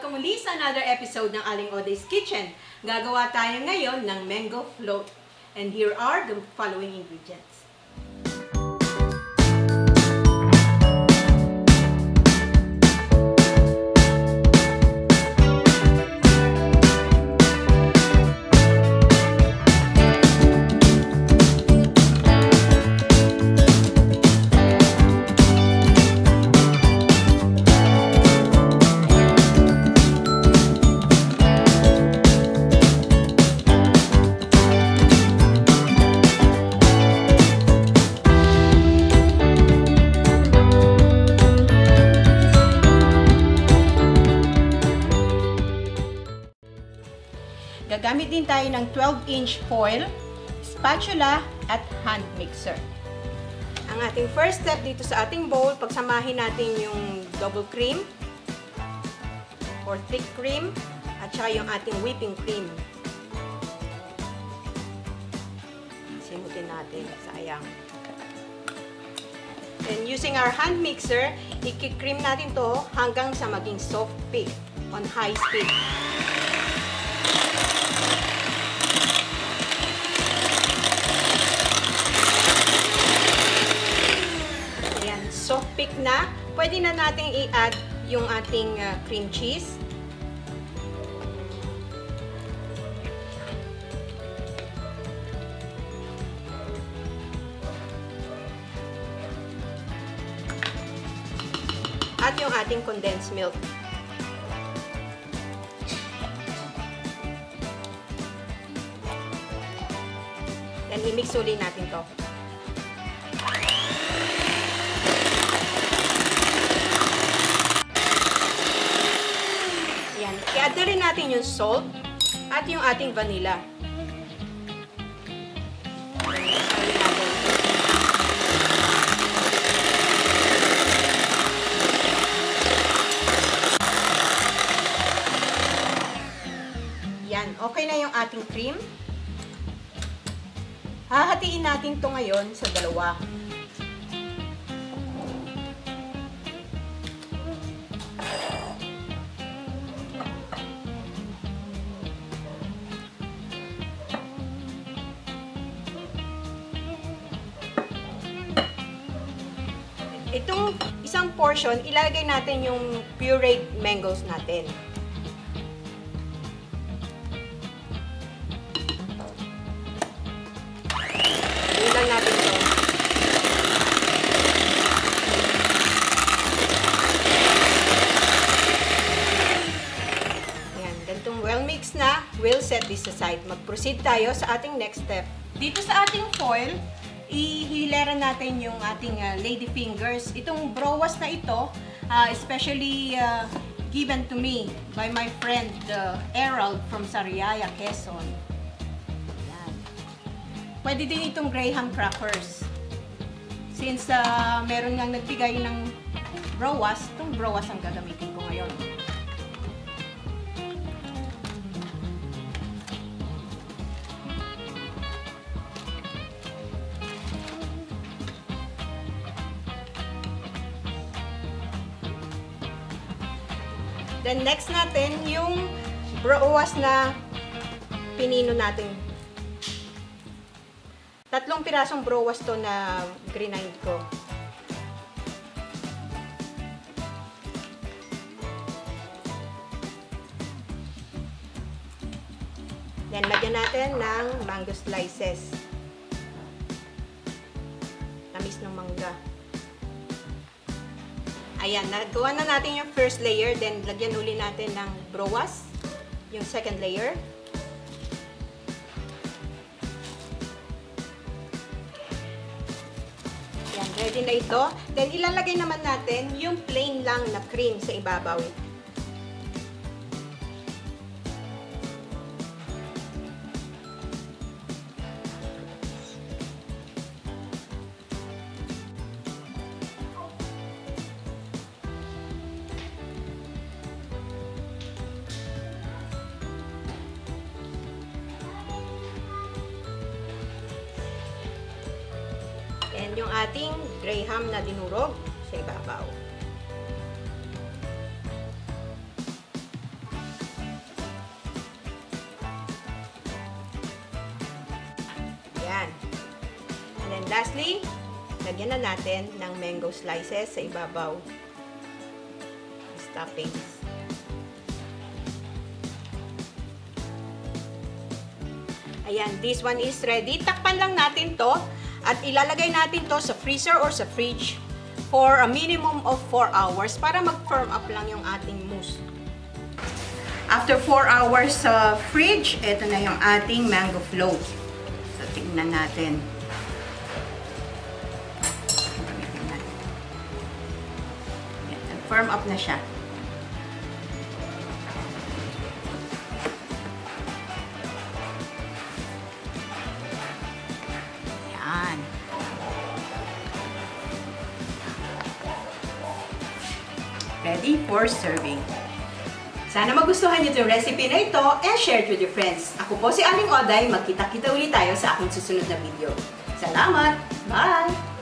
welcome muli sa another episode ng Aling Oday's Kitchen. Gagawa tayo ngayon ng mango float. And here are the following ingredients. Gagamit din tayo ng 12-inch foil, spatula, at hand mixer. Ang ating first step dito sa ating bowl, pagsamahin natin yung double cream or thick cream at saka yung ating whipping cream. Simutin natin, sayang. Then using our hand mixer, i-cream natin to hanggang sa maging soft peak on high speed. Soft peak na, pwede na natin i-add yung ating cream cheese. At yung ating condensed milk. Then i-mix ulit natin to. I-add na rin natin yung salt at yung ating vanilla. Yan, okay na yung ating cream. Hahatiin natin to ngayon sa dalawa. Itong isang portion, ilalagay natin yung pureed mangoes natin. Ilan natin ito. Ayan, ganitong well mixed na, we'll set this aside. Mag-proceed tayo sa ating next step. Dito sa ating foil, ihileran natin yung ating lady fingers. Itong browas na ito, especially given to me by my friend Errol from Sariaya, Quezon. Yan. Pwede din itong graham crackers. Since meron ngang nagbigay ng browas, itong browas ang gagamitin ko ngayon. Then next natin yung browas na pinino natin. 3 pirasong browas to na grind ko. Then lagyan natin ng mango slices. Tamis ng mangga. Ayan, nagawa na natin yung first layer, then lagyan uli natin ng browas, yung second layer. Ayan, ready na ito. Then ilalagay naman natin yung plain lang na cream sa ibabaw. And yung ating graham na dinurog sa ibabaw. lastly, lagyan na natin ng mango slices sa ibabaw. Toppings. Ayan, this one is ready. Takpan lang natin to at ilalagay natin to sa freezer or sa fridge for a minimum of 4 hours para mag-firm up lang yung ating mousse. After 4 hours sa fridge, ito na yung ating mango float. So, tingnan natin. Firm up na siya. Yan. Ready for serving. Sana magustuhan niyo itong recipe na ito and share it with your friends. Ako po si Aling Oday. Magkita-kita ulit tayo sa aking susunod na video. Salamat! Bye!